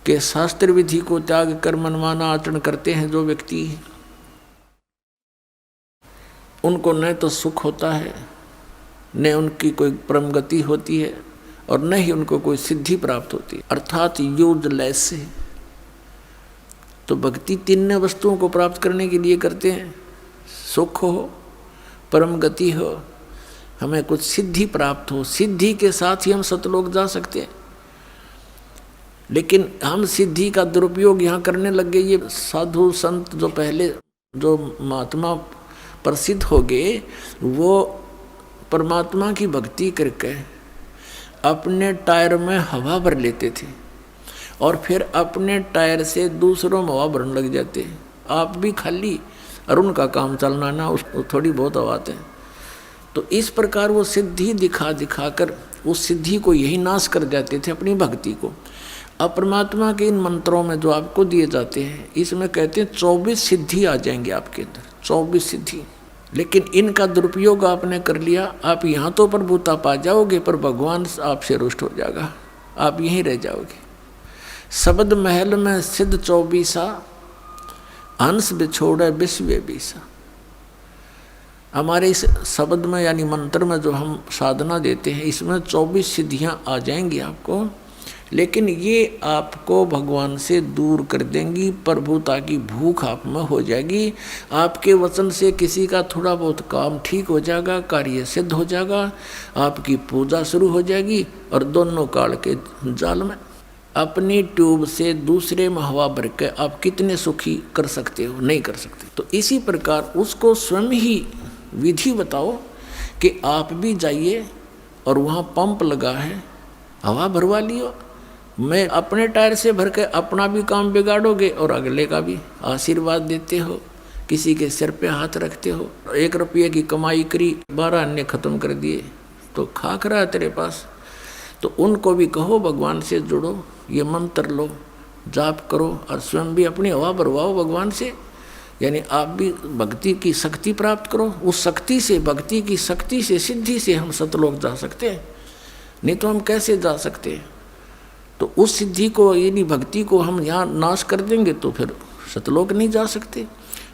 कि शास्त्र विधि को त्याग कर मनमाना आचरण करते हैं जो व्यक्ति, उनको न तो सुख होता है, न उनकी कोई परम गति होती है, और न ही उनको कोई सिद्धि प्राप्त होती है, अर्थात यूजलेस है। तो भक्ति तीन वस्तुओं को प्राप्त करने के लिए करते हैं, सुख हो, परम गति हो, हमें कुछ सिद्धि प्राप्त हो। सिद्धि के साथ ही हम सतलोक जा सकते हैं। लेकिन हम सिद्धि का दुरुपयोग यहाँ करने लग गए। ये साधु संत जो पहले जो महात्मा प्रसिद्ध हो गए, वो परमात्मा की भक्ति करके अपने टायर में हवा भर लेते थे और फिर अपने टायर से दूसरों में हवा भरने लग जाते। आप भी खाली और उनका काम चलना ना, उसको थोड़ी बहुत हवा आते हैं। तो इस प्रकार वो सिद्धि दिखा दिखा कर उस सिद्धि को यही नाश कर जाते थे, अपनी भक्ति को। अब परमात्मा के इन मंत्रों में जो आपको दिए जाते हैं, इसमें कहते हैं 24 सिद्धि आ जाएंगे आपके अंदर, 24 सिद्धि। लेकिन इनका दुरुपयोग आपने कर लिया, आप यहाँ तो प्रभुता पा जाओगे, पर भगवान आपसे रुष्ट हो जाएगा, आप यहीं रह जाओगे। शब्द महल में सिद्ध 24, हंस बिछोड़े विश्व बीसा। हमारे इस शब्द में यानी मंत्र में जो हम साधना देते हैं, इसमें 24 सिद्धियाँ आ जाएंगी आपको, लेकिन ये आपको भगवान से दूर कर देंगी। प्रभुता की भूख आप में हो जाएगी। आपके वचन से किसी का थोड़ा बहुत काम ठीक हो जाएगा, कार्य सिद्ध हो जाएगा, आपकी पूजा शुरू हो जाएगी, और दोनों काल के जाल में अपनी ट्यूब से दूसरे में हवा भर के आप कितने सुखी कर सकते हो? नहीं कर सकते। तो इसी प्रकार उसको स्वयं ही विधि बताओ कि आप भी जाइए और वहाँ पंप लगा है, हवा भरवा लियो। मैं अपने टायर से भर के अपना भी काम बिगाड़ोगे और अगले का भी। आशीर्वाद देते हो, किसी के सिर पे हाथ रखते हो। 1 रुपये की कमाई करी, 12 अन्य खत्म कर दिए, तो खाक रहा है तेरे पास। तो उनको भी कहो भगवान से जुड़ो, ये मंत्र लो, जाप करो, और स्वयं भी अपनी हवा भरवाओ भगवान से। यानी आप भी भक्ति की शक्ति प्राप्त करो। उस शक्ति से, भक्ति की शक्ति से, सिद्धि से हम सतलोक जा सकते हैं, नहीं तो हम कैसे जा सकते हैं? तो उस सिद्धि को, यानी भक्ति को हम यहाँ नाश कर देंगे तो फिर सतलोक नहीं जा सकते।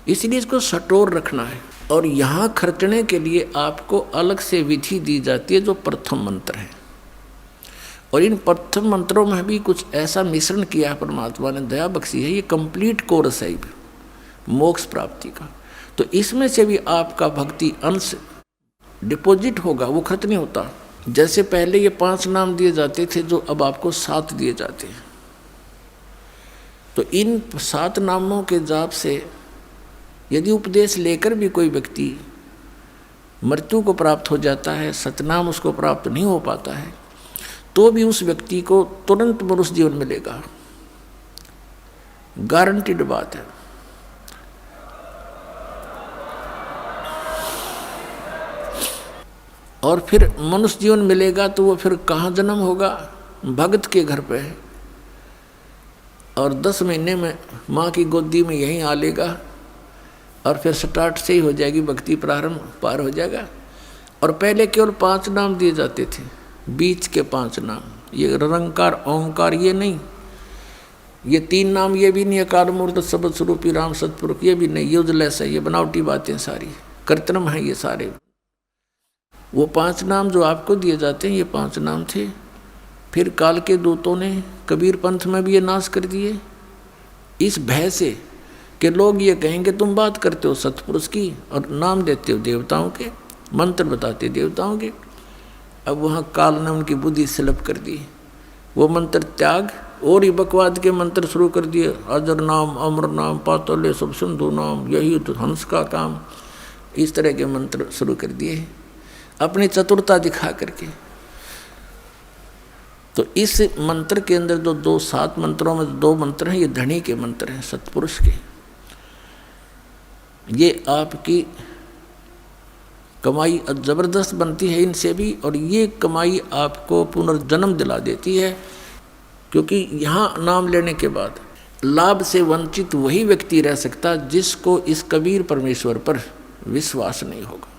इसलिए इसको सटोर रखना है। और यहाँ खर्चने के लिए आपको अलग से विधि दी जाती है, जो प्रथम मंत्र है। और इन प्रथम मंत्रों में भी कुछ ऐसा मिश्रण किया है, परमात्मा ने दया बख्शी है। ये कंप्लीट कोर्स है मोक्ष प्राप्ति का। तो इसमें से भी आपका भक्ति अंश डिपॉजिट होगा, वो खर्च नहीं होता। जैसे पहले ये 5 नाम दिए जाते थे, जो अब आपको 7 दिए जाते हैं। तो इन 7 नामों के जाप से यदि उपदेश लेकर भी कोई व्यक्ति मृत्यु को प्राप्त हो जाता है, सतनाम उसको प्राप्त नहीं हो पाता है, तो भी उस व्यक्ति को तुरंत मनुष्य जीवन मिलेगा, गारंटीड बात है। और फिर मनुष्य जीवन मिलेगा तो वो फिर कहाँ जन्म होगा? भगत के घर पे है, और 10 महीने में माँ की गोदी में यहीं आ लेगा, और फिर स्टार्ट से ही हो जाएगी भक्ति, प्रारंभ पार हो जाएगा। और पहले केवल 5 नाम दिए जाते थे, बीच के 5 नाम, ये निरंकार ओंकार ये नहीं, ये 3 नाम ये भी नहीं, अकाल मूर्त शब्द स्वरूपी राम सतपुरुष ये भी नहीं, यूजलेस है, ये बनावटी बातें सारी, कृत्रिम है ये सारे। वो 5 नाम जो आपको दिए जाते हैं, ये 5 नाम थे। फिर काल के दूतों ने कबीर पंथ में भी ये नाश कर दिए, इस भय से कि लोग ये कहेंगे तुम बात करते हो सतपुरुष की और नाम देते हो देवताओं के, मंत्र बताते देवताओं के। अब वहाँ काल ने उनकी बुद्धि स्लप कर दी, वो मंत्र त्याग और ही बकवाद के मंत्र शुरू कर दिए। अजर नाम, अमर नाम, पातल्य सब सिंधु नाम, यही तो हंस का काम, इस तरह के मंत्र शुरू कर दिए अपनी चतुरता दिखा करके। तो इस मंत्र के अंदर जो 7 मंत्रों में 2 मंत्र हैं, ये धनी के मंत्र हैं, सत्पुरुष के। ये आपकी कमाई जबरदस्त बनती है इनसे भी, और ये कमाई आपको पुनर्जन्म दिला देती है। क्योंकि यहाँ नाम लेने के बाद लाभ से वंचित वही व्यक्ति रह सकता जिसको इस कबीर परमेश्वर पर विश्वास नहीं होगा।